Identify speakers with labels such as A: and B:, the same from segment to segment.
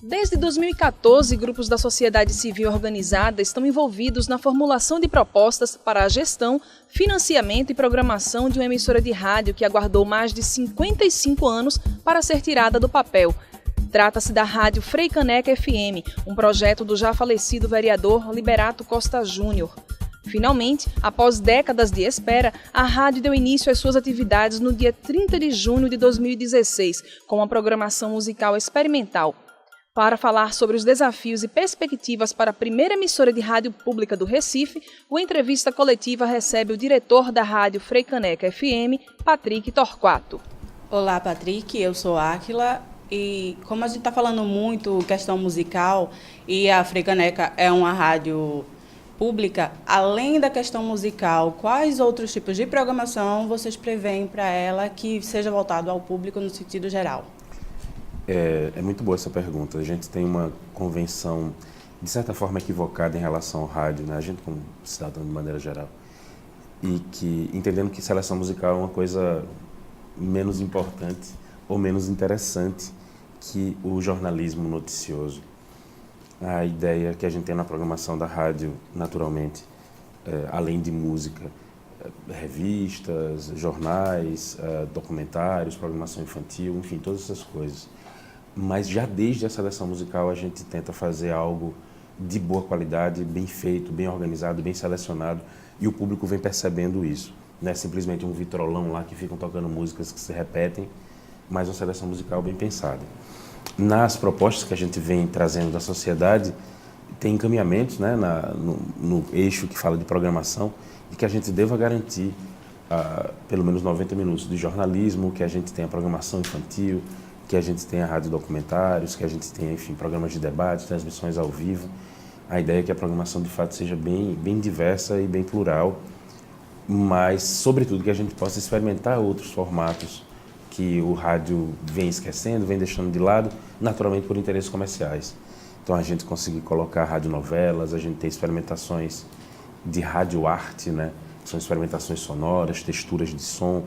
A: Desde 2014, grupos da sociedade civil organizada estão envolvidos na formulação de propostas para a gestão, financiamento e programação de uma emissora de rádio que aguardou mais de 55 anos para ser tirada do papel. Trata-se da Rádio Frei Caneca FM, um projeto do já falecido vereador Liberato Costa Júnior. Finalmente, após décadas de espera, a rádio deu início às suas atividades no dia 30 de junho de 2016, com uma programação musical experimental. Para falar sobre os desafios e perspectivas para a primeira emissora de rádio pública do Recife, o Entrevista Coletiva recebe o diretor da Rádio Frei Caneca FM, Patrick Torquato.
B: Olá, Patrick, eu sou Áquila e como a gente está falando muito questão musical e a Frei Caneca é uma rádio pública, além da questão musical, quais outros tipos de programação vocês preveem para ela que seja voltado ao público no sentido geral?
C: É muito boa essa pergunta. A gente tem uma convenção, de certa forma, equivocada em relação ao rádio, né? A gente como cidadão de maneira geral. E que, entendendo que seleção musical é uma coisa menos importante ou menos interessante que o jornalismo noticioso. A ideia que a gente tem na programação da rádio, naturalmente, além de música, revistas, jornais, documentários, programação infantil, enfim, todas essas coisas. Mas já desde a seleção musical a gente tenta fazer algo de boa qualidade, bem feito, bem organizado, bem selecionado, e o público vem percebendo isso. Não é simplesmente um vitrolão lá que ficam tocando músicas que se repetem, mas uma seleção musical bem pensada. Nas propostas que a gente vem trazendo da sociedade, tem encaminhamentos, né, no eixo que fala de programação, e que a gente deva garantir pelo menos 90 minutos de jornalismo, que a gente tenha programação infantil, que a gente tenha rádio documentários, que a gente tenha, enfim, programas de debate, transmissões ao vivo. A ideia é que a programação, de fato, seja bem diversa e bem plural, mas, sobretudo, que a gente possa experimentar outros formatos que o rádio vem esquecendo, vem deixando de lado, naturalmente por interesses comerciais. Então, a gente conseguir colocar radionovelas, a gente tem experimentações de radioarte, né? São experimentações sonoras, texturas de som,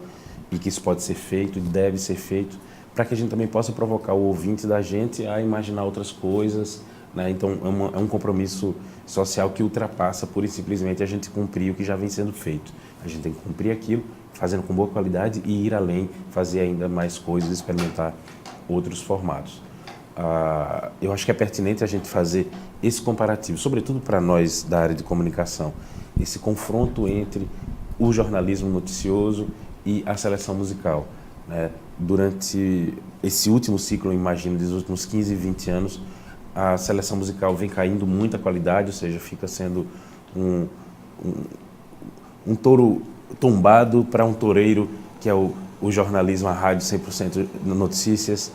C: e que isso pode ser feito e deve ser feito para que a gente também possa provocar o ouvinte da gente a imaginar outras coisas, né? Então, é um compromisso social que ultrapassa pura e simplesmente a gente cumprir o que já vem sendo feito. A gente tem que cumprir aquilo, fazendo com boa qualidade e ir além, fazer ainda mais coisas, experimentar outros formatos. Eu acho que é pertinente a gente fazer esse comparativo, sobretudo para nós da área de comunicação, esse confronto entre o jornalismo noticioso e a seleção musical, né? Durante esse último ciclo, eu imagino, dos últimos 15, 20 anos, a seleção musical vem caindo muita qualidade, ou seja, fica sendo um touro tombado para um toureiro, que é o jornalismo, a rádio 100% notícias,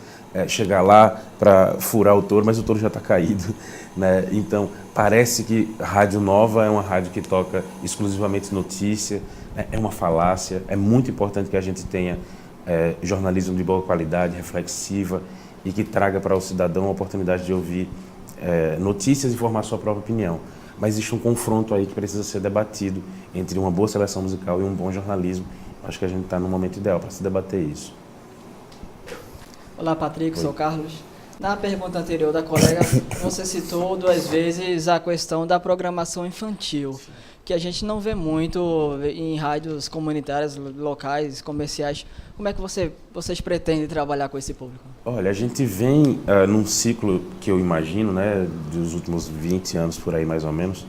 C: chegar lá para furar o touro, mas o touro já está caído, né? Então, parece que a rádio nova é uma rádio que toca exclusivamente notícia, né? É uma falácia. É muito importante que a gente tenha jornalismo de boa qualidade, reflexiva, e que traga para o cidadão a oportunidade de ouvir notícias e formar sua própria opinião. Mas existe um confronto aí que precisa ser debatido entre uma boa seleção musical e um bom jornalismo. Acho que a gente está no momento ideal para se debater isso.
D: Olá, Patrick, sou o Carlos. Na pergunta anterior da colega, você citou 2 vezes a questão da programação infantil, que a gente não vê muito em rádios comunitárias, locais, comerciais. Como é que vocês pretendem trabalhar com esse público?
C: Olha, a gente vem num ciclo que eu imagino, né, dos últimos 20 anos por aí mais ou menos,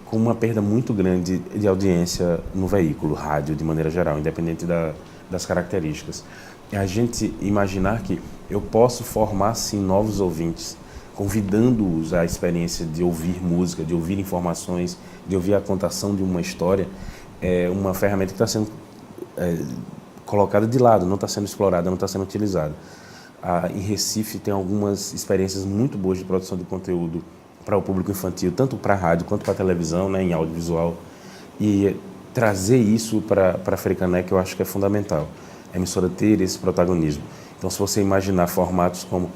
C: com uma perda muito grande de audiência no veículo, rádio de maneira geral, independente das características. A gente imaginar que eu posso formar, sim, novos ouvintes, convidando-os à experiência de ouvir música, de ouvir informações, de ouvir a contação de uma história, é uma ferramenta que está sendo colocada de lado, não está sendo explorada, não está sendo utilizada. Em Recife tem algumas experiências muito boas de produção de conteúdo para o público infantil, tanto para a rádio quanto para a televisão, né, em audiovisual, e trazer isso para a Frei Caneca eu acho que é fundamental. A emissora ter esse protagonismo. Então, se você imaginar formatos como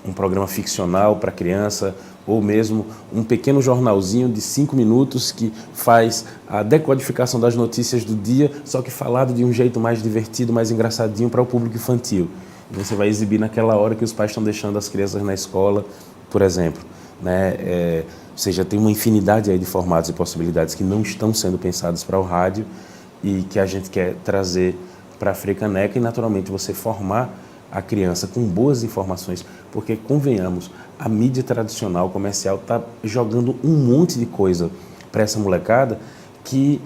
C: um programa ficcional para criança, ou mesmo um pequeno jornalzinho de 5 minutos que faz a decodificação das notícias do dia, só que falado de um jeito mais divertido, mais engraçadinho para o público infantil. Você vai exibir naquela hora que os pais estão deixando as crianças na escola por exemplo, né? Ou seja, tem uma infinidade aí de formatos e possibilidades que não estão sendo pensados para o rádio e que a gente quer trazer para a Frecaneca e, naturalmente, você formar a criança com boas informações, porque, convenhamos, a mídia tradicional, comercial, está jogando um monte de coisa para essa molecada que,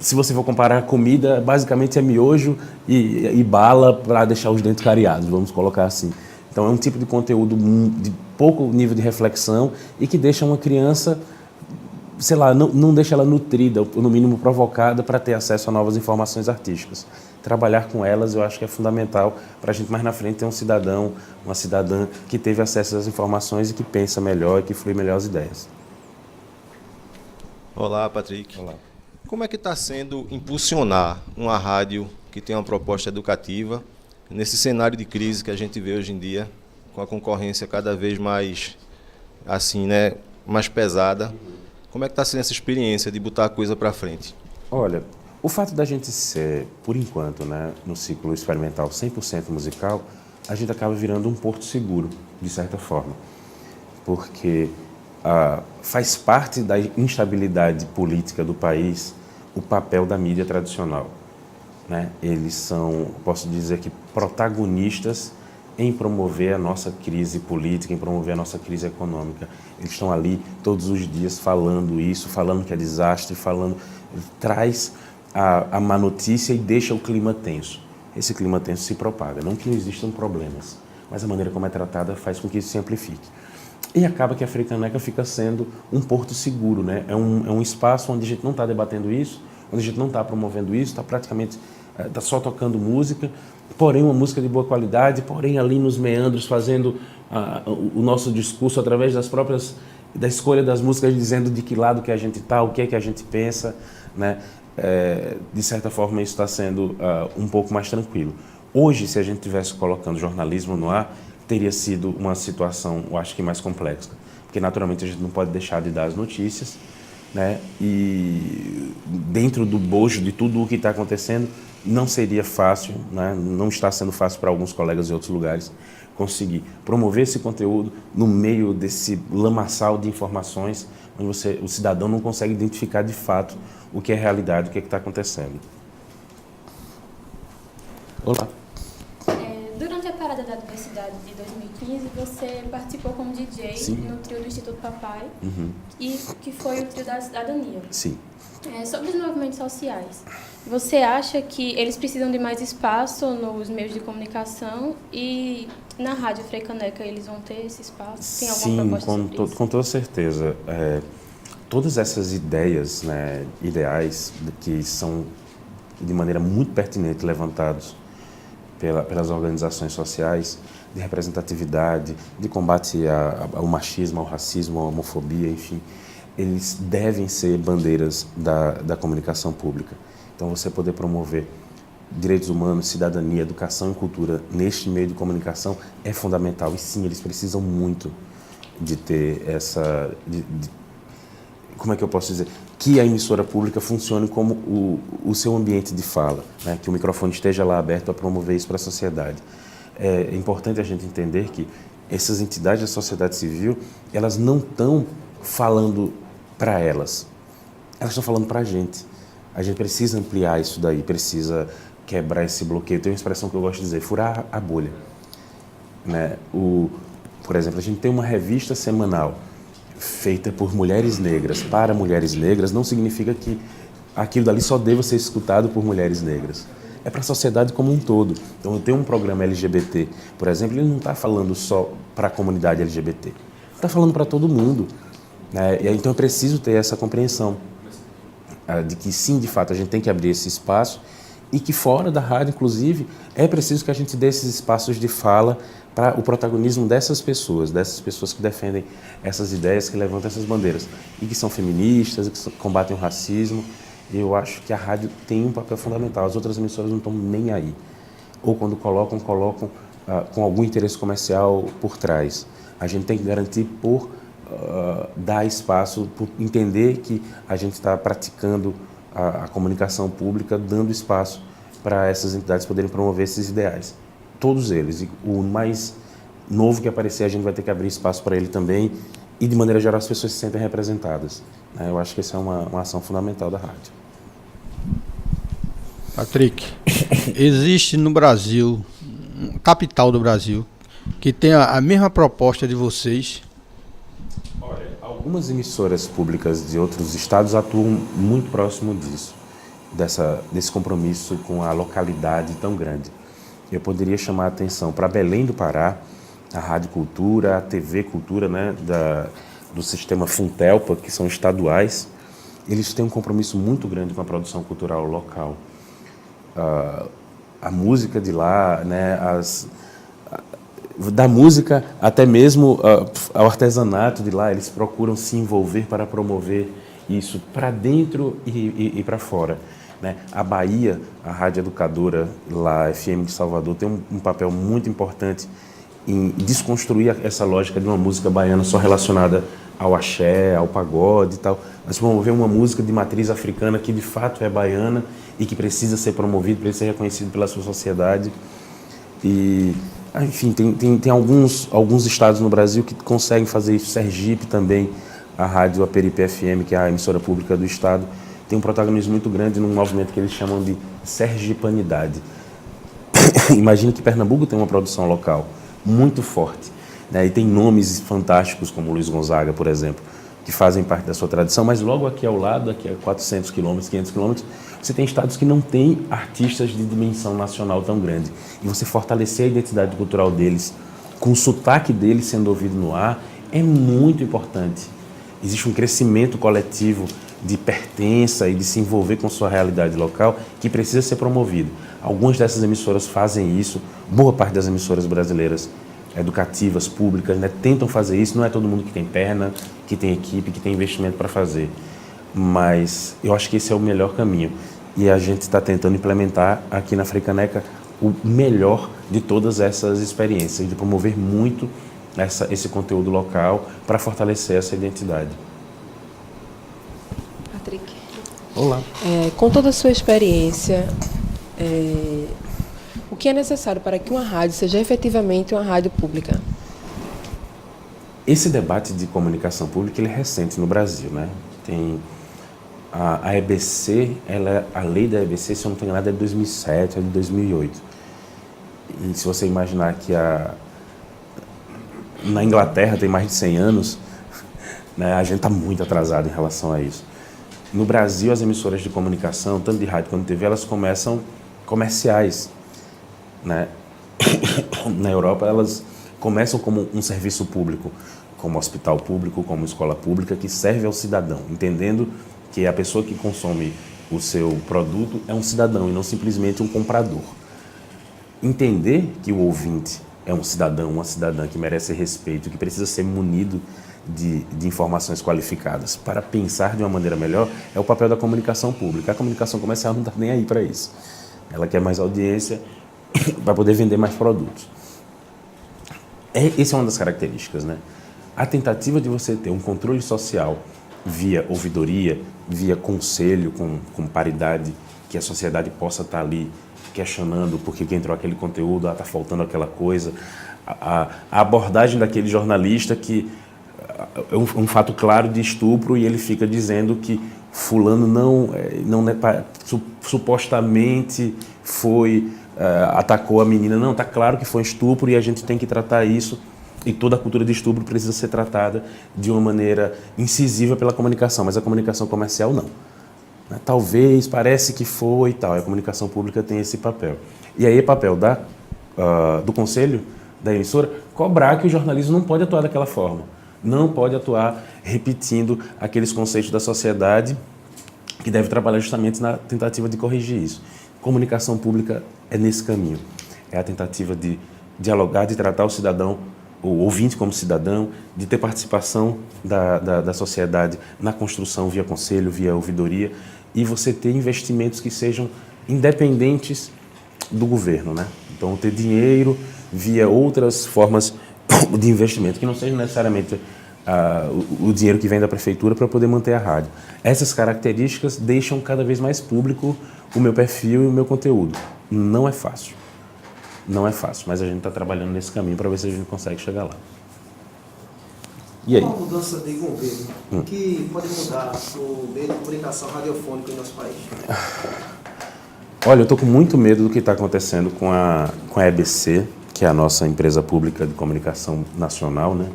C: se você for comparar a comida, basicamente é miojo e bala para deixar os dentes cariados, vamos colocar assim. Então, é um tipo de conteúdo de pouco nível de reflexão e que deixa uma criança, sei lá, não deixa ela nutrida, ou no mínimo provocada para ter acesso a novas informações artísticas. Trabalhar com elas eu acho que é fundamental para a gente mais na frente ter um cidadão, uma cidadã que teve acesso às informações e que pensa melhor e que flui melhor as ideias.
E: Olá, Patrick.
C: Olá.
E: Como é que está sendo impulsionar uma rádio que tem uma proposta educativa nesse cenário de crise que a gente vê hoje em dia, com a concorrência cada vez mais, assim, né, mais pesada? Como é que está sendo essa experiência de botar a coisa para frente?
C: Olha, o fato da gente ser, por enquanto, né, no ciclo experimental 100% musical, a gente acaba virando um porto seguro, de certa forma. Porque faz parte da instabilidade política do país o papel da mídia tradicional, né? Eles são, posso dizer que, protagonistas em promover a nossa crise política, em promover a nossa crise econômica. Eles estão ali todos os dias falando isso, falando que é desastre, traz a má notícia e deixa o clima tenso. Esse clima tenso se propaga. Não que não existam problemas, mas a maneira como é tratada faz com que isso se amplifique. E acaba que a Frecaneca fica sendo um porto seguro, né? É um espaço onde a gente não está debatendo isso, onde a gente não está promovendo isso, está praticamente só tocando música, porém uma música de boa qualidade, porém ali nos meandros fazendo o nosso discurso através da escolha das músicas, dizendo de que lado que a gente está, o que é que a gente pensa, né? De certa forma isso está sendo um pouco mais tranquilo. Hoje, se a gente estivesse colocando jornalismo no ar, teria sido uma situação, eu acho que mais complexa, porque naturalmente a gente não pode deixar de dar as notícias, né? E dentro do bojo de tudo o que está acontecendo, não seria fácil, né? Não está sendo fácil para alguns colegas de outros lugares conseguir promover esse conteúdo no meio desse lamaçal de informações, onde o cidadão não consegue identificar de fato o que é realidade, o que está acontecendo. Olá.
F: Durante a Parada da Diversidade de 2015, você participou como DJ
C: Sim.
F: no trio do Instituto Papai,
C: Uhum.
F: e que foi o trio da cidadania.
C: Sim.
F: Sobre os movimentos sociais, você acha que eles precisam de mais espaço nos meios de comunicação e na Rádio Frecaneca eles vão ter esse espaço? Tem alguma proposta sobre isso?
C: Com toda certeza. Todas essas ideias, né, ideais que são de maneira muito pertinente levantados pelas organizações sociais, de representatividade, de combate ao machismo, ao racismo, à homofobia, enfim, eles devem ser bandeiras da comunicação pública. Então, você poder promover direitos humanos, cidadania, educação e cultura neste meio de comunicação é fundamental. E sim, eles precisam muito de ter essa... como é que eu posso dizer? Que a emissora pública funcione como o seu ambiente de fala, né? Que o microfone esteja lá aberto para promover isso para a sociedade. É importante a gente entender que essas entidades da sociedade civil, elas não estão falando para elas estão falando para a gente. A gente precisa ampliar isso daí, precisa quebrar esse bloqueio. Tem uma expressão que eu gosto de dizer, furar a bolha, né? Por exemplo, a gente tem uma revista semanal feita por mulheres negras, para mulheres negras, não significa que aquilo dali só deva ser escutado por mulheres negras. É para a sociedade como um todo. Então, eu tenho um programa LGBT, por exemplo, ele não está falando só para a comunidade LGBT, está falando para todo mundo, né? E então, eu preciso ter essa compreensão de que, sim, de fato, a gente tem que abrir esse espaço e que fora da rádio, inclusive, é preciso que a gente dê esses espaços de fala para o protagonismo dessas pessoas que defendem essas ideias, que levantam essas bandeiras e que são feministas, que combatem o racismo. Eu acho que a rádio tem um papel fundamental. As outras emissoras não estão nem aí. Ou quando colocam com algum interesse comercial por trás. A gente tem que garantir por dar espaço, por entender que a gente está praticando a comunicação pública, dando espaço para essas entidades poderem promover esses ideais. Todos eles. E o mais novo que aparecer, a gente vai ter que abrir espaço para ele também e, de maneira geral, as pessoas se sentem representadas. Né? Eu acho que essa é uma ação fundamental da rádio.
G: Patrick, existe no Brasil, capital do Brasil, que tem a mesma proposta de vocês?
C: Olha, algumas emissoras públicas de outros estados atuam muito próximo disso, desse compromisso com a localidade tão grande. Eu poderia chamar a atenção para Belém do Pará, a Rádio Cultura, a TV Cultura, né, do sistema Funtelpa, que são estaduais. Eles têm um compromisso muito grande com a produção cultural local. A música de lá, né, da música até mesmo ao artesanato de lá, eles procuram se envolver para promover isso para dentro e para fora. Né? A Bahia, a Rádio Educadora, lá, FM de Salvador, tem um papel muito importante em desconstruir essa lógica de uma música baiana só relacionada ao axé, ao pagode e tal, mas promover uma música de matriz africana que de fato é baiana e que precisa ser promovido, precisa ser reconhecido pela sua sociedade. E, enfim, tem alguns estados no Brasil que conseguem fazer isso. Sergipe também, a Rádio Aperipe FM, que é a emissora pública do estado, tem um protagonismo muito grande num movimento que eles chamam de sergipanidade. Imagina que Pernambuco tem uma produção local muito forte, né? E tem nomes fantásticos como Luiz Gonzaga, por exemplo, que fazem parte da sua tradição, mas logo aqui ao lado, aqui a 400 quilômetros, 500 quilômetros, você tem estados que não têm artistas de dimensão nacional tão grande. E você fortalecer a identidade cultural deles, com o sotaque deles sendo ouvido no ar, é muito importante. Existe um crescimento coletivo de pertença e de se envolver com sua realidade local que precisa ser promovido. Algumas dessas emissoras fazem isso, boa parte das emissoras brasileiras educativas, públicas, né, tentam fazer isso. Não é todo mundo que tem perna, que tem equipe, que tem investimento para fazer. Mas eu acho que esse é o melhor caminho. E a gente está tentando implementar aqui na Frecaneca o melhor de todas essas experiências, de promover muito esse conteúdo local para fortalecer essa identidade.
H: Patrick.
C: Olá.
H: Com toda a sua experiência, o que é necessário para que uma rádio seja efetivamente uma rádio pública?
C: Esse debate de comunicação pública ele é recente no Brasil, né? Tem a EBC, a lei da EBC, se eu não estou enganado, é de 2007, é de 2008. E se você imaginar que na Inglaterra tem mais de 100 anos, né, a gente está muito atrasado em relação a isso. No Brasil, as emissoras de comunicação, tanto de rádio quanto de TV, elas começam comerciais. Né? Na Europa, elas começam como um serviço público, como hospital público, como escola pública, que serve ao cidadão, entendendo que a pessoa que consome o seu produto é um cidadão e não simplesmente um comprador. Entender que o ouvinte é um cidadão, uma cidadã que merece respeito, que precisa ser munido de informações qualificadas para pensar de uma maneira melhor, é o papel da comunicação pública. A comunicação comercial não está nem aí para isso. Ela quer mais audiência para poder vender mais produtos. Essa é uma das características, né? A tentativa de você ter um controle social via ouvidoria, via conselho com paridade, que a sociedade possa estar ali questionando por que entrou aquele conteúdo, está faltando aquela coisa. A abordagem daquele jornalista que é um fato claro de estupro e ele fica dizendo que fulano supostamente atacou a menina. Não, está claro que foi estupro e a gente tem que tratar isso. E toda a cultura de estupro precisa ser tratada de uma maneira incisiva pela comunicação, mas a comunicação comercial não. Talvez, parece que foi e tal. A comunicação pública tem esse papel. E aí é papel do conselho, da emissora, cobrar que o jornalismo não pode atuar daquela forma. Não pode atuar repetindo aqueles conceitos da sociedade que deve trabalhar justamente na tentativa de corrigir isso. Comunicação pública é nesse caminho. É a tentativa de dialogar, de tratar o cidadão, o ouvinte como cidadão, de ter participação da sociedade na construção via conselho, via ouvidoria, e você ter investimentos que sejam independentes do governo, né? Então, ter dinheiro via outras formas de investimento, que não seja necessariamente o dinheiro que vem da prefeitura para poder manter a rádio. Essas características deixam cada vez mais público o meu perfil e o meu conteúdo. Não é fácil. não é fácil, mas a gente está trabalhando nesse caminho para ver se a gente consegue chegar lá. E aí?
I: Uma mudança de governo que pode mudar o meio de comunicação radiofônica no nosso país?
C: Olha, eu estou com muito medo do que está acontecendo com a EBC, que é a nossa empresa pública de comunicação nacional, né?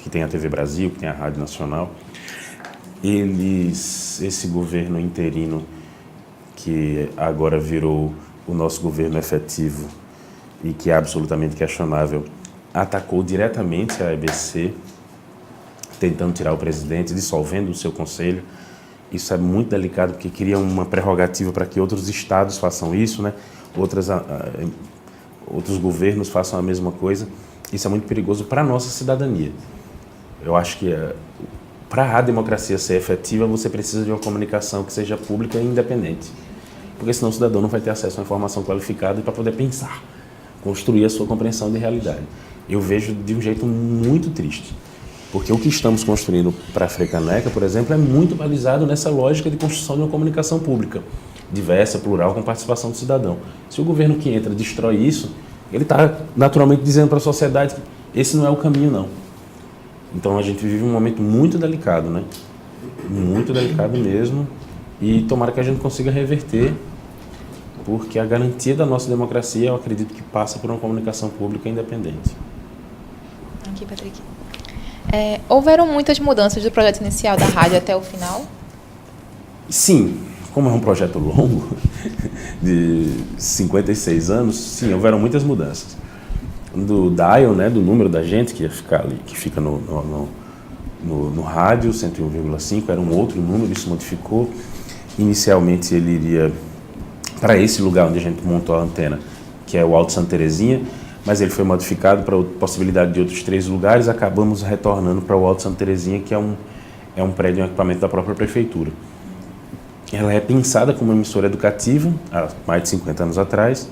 C: Que tem a TV Brasil, que tem a Rádio Nacional. Esse governo interino, que agora virou o nosso governo efetivo e que é absolutamente questionável, atacou diretamente a EBC, tentando tirar o presidente, dissolvendo o seu conselho. Isso é muito delicado, porque cria uma prerrogativa para que outros estados façam isso, né? Outros governos façam a mesma coisa. Isso é muito perigoso para a nossa cidadania. Eu acho que para a democracia ser efetiva, você precisa de uma comunicação que seja pública e independente. Porque senão o cidadão não vai ter acesso a uma informação qualificada para poder pensar, construir a sua compreensão de realidade. Eu vejo de um jeito muito triste. Porque o que estamos construindo para a Frecaneca, por exemplo, é muito balizado nessa lógica de construção de uma comunicação pública, diversa, plural, com participação do cidadão. Se o governo que entra destrói isso, ele está naturalmente dizendo para a sociedade que esse não é o caminho, não. Então a gente vive um momento muito delicado, né? Muito delicado mesmo, e tomara que a gente consiga reverter, porque a garantia da nossa democracia, eu acredito que passa por uma comunicação pública independente.
J: Aqui, Patrick. Houveram muitas mudanças do projeto inicial da rádio até o final?
C: Sim, como é um projeto longo, de 56 anos, sim, houveram muitas mudanças. Do dial, né, do número da gente que ia ficar ali, que fica no rádio, 101,5, era um outro número, isso modificou. Inicialmente ele iria para esse lugar onde a gente montou a antena, que é o Alto Santa Terezinha, mas ele foi modificado para a possibilidade de outros 3 lugares. Acabamos retornando para o Alto Santa Terezinha, que é um prédio, um equipamento da própria prefeitura. Ela é pensada como uma emissora educativa, há mais de 50 anos atrás,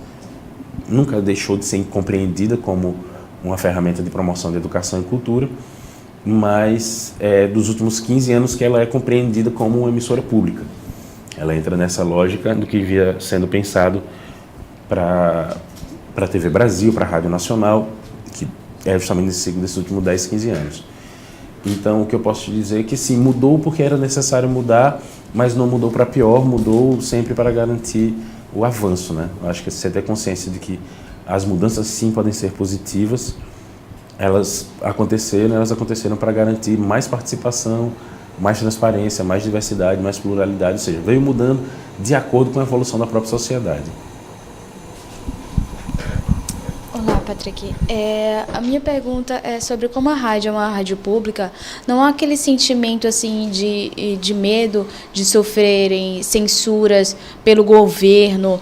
C: nunca deixou de ser compreendida como uma ferramenta de promoção de educação e cultura, mas dos últimos 15 anos que ela é compreendida como uma emissora pública. Ela entra nessa lógica do que via sendo pensado para a TV Brasil, para a Rádio Nacional, que é justamente nesses últimos 10, 15 anos. Então, o que eu posso te dizer é que sim, mudou porque era necessário mudar, mas não mudou para pior, mudou sempre para garantir o avanço, né? Eu acho que você tem consciência de que as mudanças sim podem ser positivas, elas aconteceram para garantir mais participação, mais transparência, mais diversidade, mais pluralidade, ou seja, veio mudando de acordo com a evolução da própria sociedade.
K: Olá, Patrick. A minha pergunta é sobre como a rádio é uma rádio pública. Não há aquele sentimento assim de medo de sofrerem censuras pelo governo,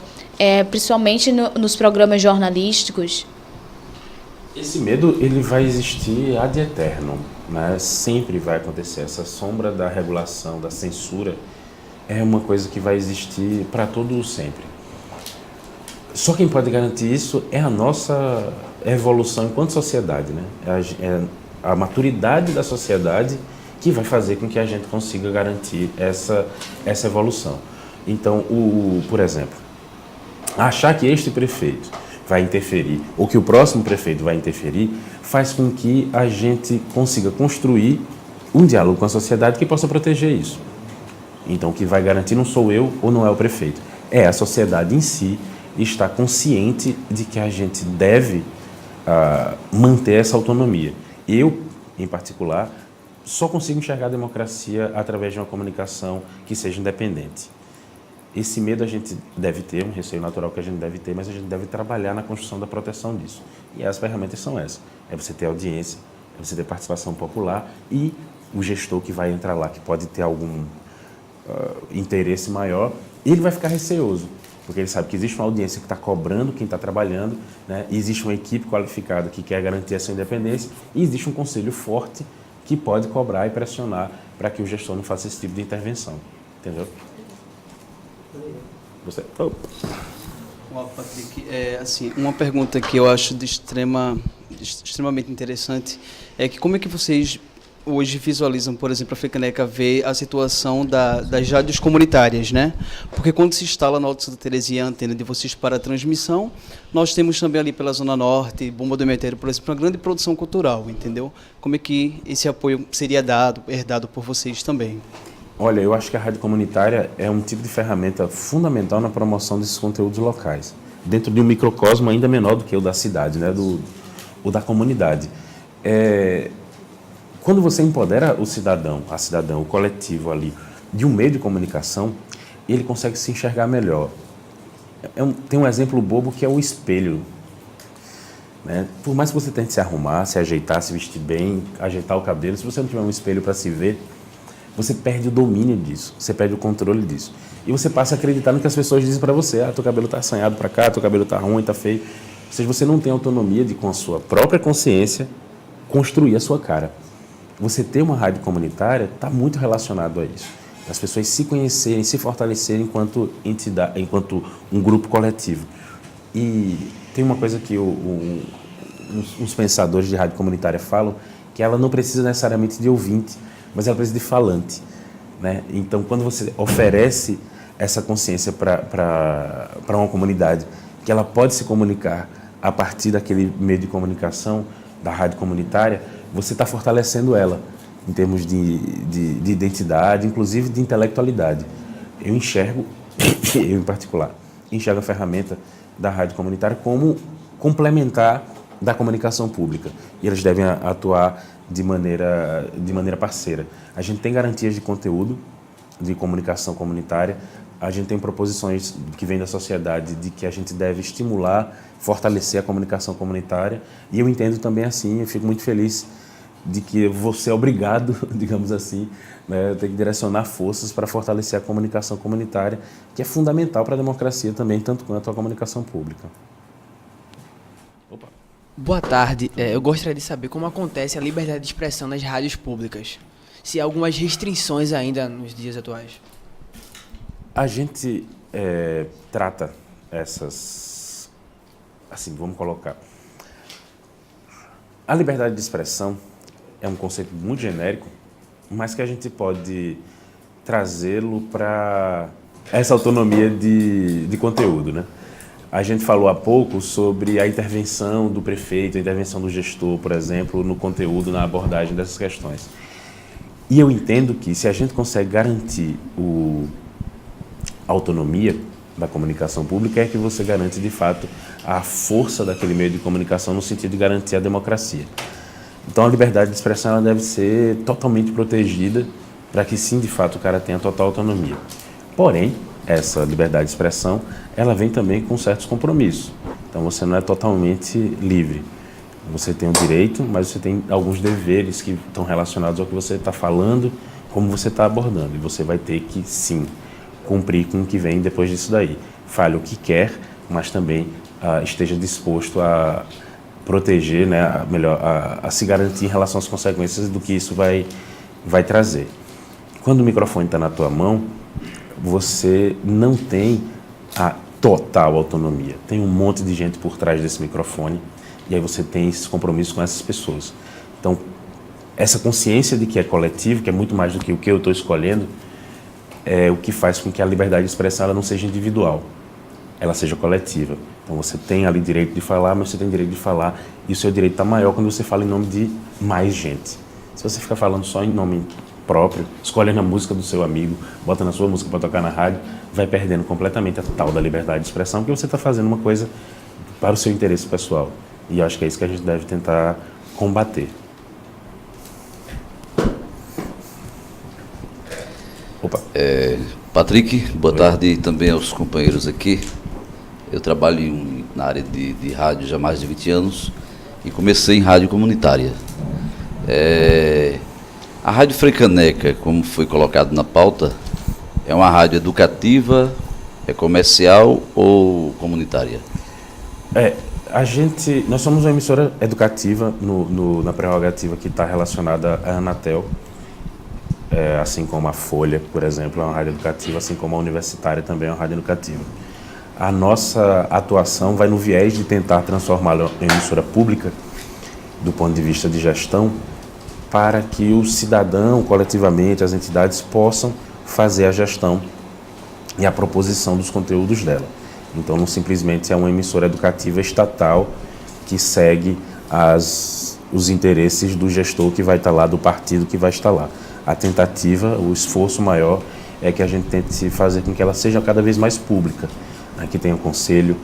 K: principalmente nos programas jornalísticos?
C: Esse medo ele vai existir ad eternum, né? Sempre vai acontecer. Essa sombra da regulação, da censura, é uma coisa que vai existir para todo sempre. Só quem pode garantir isso é a nossa evolução enquanto sociedade, né? É a maturidade da sociedade que vai fazer com que a gente consiga garantir essa evolução. Então, por exemplo, achar que este prefeito vai interferir ou que o próximo prefeito vai interferir faz com que a gente consiga construir um diálogo com a sociedade que possa proteger isso. Então, o que vai garantir não sou eu ou não é o prefeito, é a sociedade em si está consciente de que a gente deve manter essa autonomia. Eu, em particular, só consigo enxergar a democracia através de uma comunicação que seja independente. Esse medo a gente deve ter, um receio natural que a gente deve ter, mas a gente deve trabalhar na construção da proteção disso. E as ferramentas são essas. É você ter audiência, é você ter participação popular e o gestor que vai entrar lá, que pode ter algum interesse maior, ele vai ficar receoso, porque ele sabe que existe uma audiência que está cobrando quem está trabalhando, né? E existe uma equipe qualificada que quer garantir essa independência e existe um conselho forte que pode cobrar e pressionar para que o gestor não faça esse tipo de intervenção. Entendeu? Você? Oh.
L: Olá, Patrick. Uma pergunta que eu acho extremamente interessante é que como é que vocês hoje visualizam, por exemplo, a Frecaneca vê a situação das rádios comunitárias, né? Porque quando se instala na Alto Santa Terezinha a antena de vocês para a transmissão, nós temos também ali pela Zona Norte, Bomba do Emetério, por exemplo, uma grande produção cultural, entendeu? Como é que esse apoio seria herdado por vocês também?
C: Olha, eu acho que a rádio comunitária é um tipo de ferramenta fundamental na promoção desses conteúdos locais, dentro de um microcosmo ainda menor do que o da cidade, né? O da comunidade. Quando você empodera o cidadão, a cidadã, o coletivo ali, de um meio de comunicação, ele consegue se enxergar melhor. Tem um exemplo bobo que é o espelho. Né? Por mais que você tente se arrumar, se ajeitar, se vestir bem, ajeitar o cabelo, se você não tiver um espelho para se ver, você perde o domínio disso, você perde o controle disso. E você passa a acreditar no que as pessoas dizem para você. Teu cabelo está assanhado para cá, teu cabelo está ruim, está feio. Ou seja, você não tem autonomia de, com a sua própria consciência, construir a sua cara. Você ter uma rádio comunitária está muito relacionado a isso. As pessoas se conhecerem, se fortalecerem enquanto entidade, enquanto um grupo coletivo. E tem uma coisa que uns pensadores de rádio comunitária falam, que ela não precisa necessariamente de ouvinte, mas ela precisa de falante. Né? Então, quando você oferece essa consciência para uma comunidade, que ela pode se comunicar a partir daquele meio de comunicação, da rádio comunitária, você está fortalecendo ela em termos de identidade, inclusive de intelectualidade. Eu enxergo, eu em particular, enxergo a ferramenta da rádio comunitária como complementar da comunicação pública. E eles devem atuar de maneira parceira. A gente tem garantias de conteúdo, de comunicação comunitária, a gente tem proposições que vêm da sociedade de que a gente deve estimular, fortalecer a comunicação comunitária, e eu entendo também assim, eu fico muito feliz de que você é obrigado, digamos assim, né, ter que direcionar forças para fortalecer a comunicação comunitária, que é fundamental para a democracia também, tanto quanto a comunicação pública.
M: Opa. Boa tarde, eu gostaria de saber como acontece a liberdade de expressão nas rádios públicas, se há algumas restrições ainda nos dias atuais.
C: A gente trata essas, assim, vamos colocar, a liberdade de expressão é um conceito muito genérico, mas que a gente pode trazê-lo para essa autonomia de conteúdo, né? A gente falou há pouco sobre a intervenção do prefeito, a intervenção do gestor, por exemplo, no conteúdo, na abordagem dessas questões. E eu entendo que se a gente consegue garantir a autonomia da comunicação pública, é que você garante, de fato, a força daquele meio de comunicação no sentido de garantir a democracia. Então, a liberdade de expressão ela deve ser totalmente protegida para que, sim, de fato, o cara tenha total autonomia. Porém, essa liberdade de expressão, ela vem também com certos compromissos. Então, você não é totalmente livre. Você tem um direito, mas você tem alguns deveres que estão relacionados ao que você está falando, como você está abordando. E você vai ter que, sim, cumprir com o que vem depois disso daí. Fale o que quer, mas também esteja disposto a proteger, né, a se garantir em relação às consequências do que isso vai trazer. Quando o microfone está na tua mão, você não tem a total autonomia. Tem um monte de gente por trás desse microfone e aí você tem esses compromissos com essas pessoas. Então, essa consciência de que é coletivo, que é muito mais do que o que eu estou escolhendo, é o que faz com que a liberdade de expressão ela não seja individual, ela seja coletiva. Então você tem ali direito de falar, mas você tem direito de falar e o seu direito está maior quando você fala em nome de mais gente. Se você ficar falando só em nome próprio, escolhendo a música do seu amigo, bota na sua música para tocar na rádio, vai perdendo completamente a tal da liberdade de expressão, porque você está fazendo uma coisa para o seu interesse pessoal. E eu acho que é isso que a gente deve tentar combater. Opa.
N: Patrick, boa tarde também aos companheiros aqui. Eu trabalho na área de rádio já há mais de 20 anos e comecei em rádio comunitária. A Rádio Frecaneca, como foi colocado na pauta, é uma rádio educativa, é comercial ou comunitária?
C: Nós somos uma emissora educativa na prerrogativa que está relacionada à Anatel, assim como a Folha, por exemplo, é uma rádio educativa, assim como a Universitária também é uma rádio educativa. A nossa atuação vai no viés de tentar transformá-la em emissora pública, do ponto de vista de gestão, para que o cidadão, coletivamente, as entidades possam fazer a gestão e a proposição dos conteúdos dela. Então, não simplesmente é uma emissora educativa estatal que segue os interesses do gestor que vai estar lá, do partido que vai estar lá. A tentativa, o esforço maior é que a gente tente fazer com que ela seja cada vez mais pública, né? Que tenha conselho,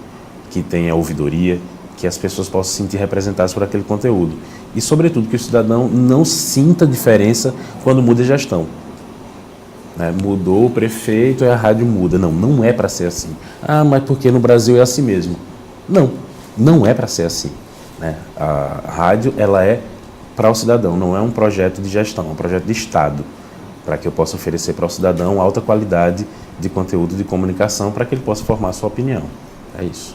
C: que tenha ouvidoria, que as pessoas possam se sentir representadas por aquele conteúdo. E, sobretudo, que o cidadão não sinta diferença quando muda a gestão. Né? Mudou o prefeito e a rádio muda. Não, não é para ser assim. Ah, mas porque no Brasil é assim mesmo. Não, não é para ser assim. Né? A rádio, ela é para o cidadão, não é um projeto de gestão, é um projeto de Estado, para que eu possa oferecer para o cidadão alta qualidade de conteúdo de comunicação para que ele possa formar a sua opinião. É isso.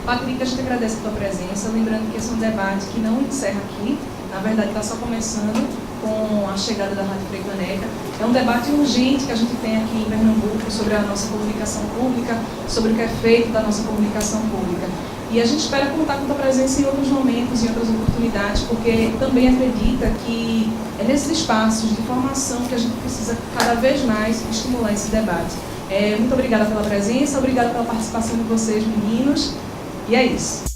A: Patrick, a gente agradece a tua presença, lembrando que esse é um debate que não encerra aqui, na verdade está só começando com a chegada da Rádio Frecaneca. É um debate urgente que a gente tem aqui em Pernambuco sobre a nossa comunicação pública, sobre o que é feito da nossa comunicação pública. E a gente espera contar com a tua presença em outros momentos, em outras oportunidades, porque também acredita que é nesses espaços de formação que a gente precisa cada vez mais estimular esse debate. Muito obrigada pela presença, obrigada pela participação de vocês, meninos, e é isso.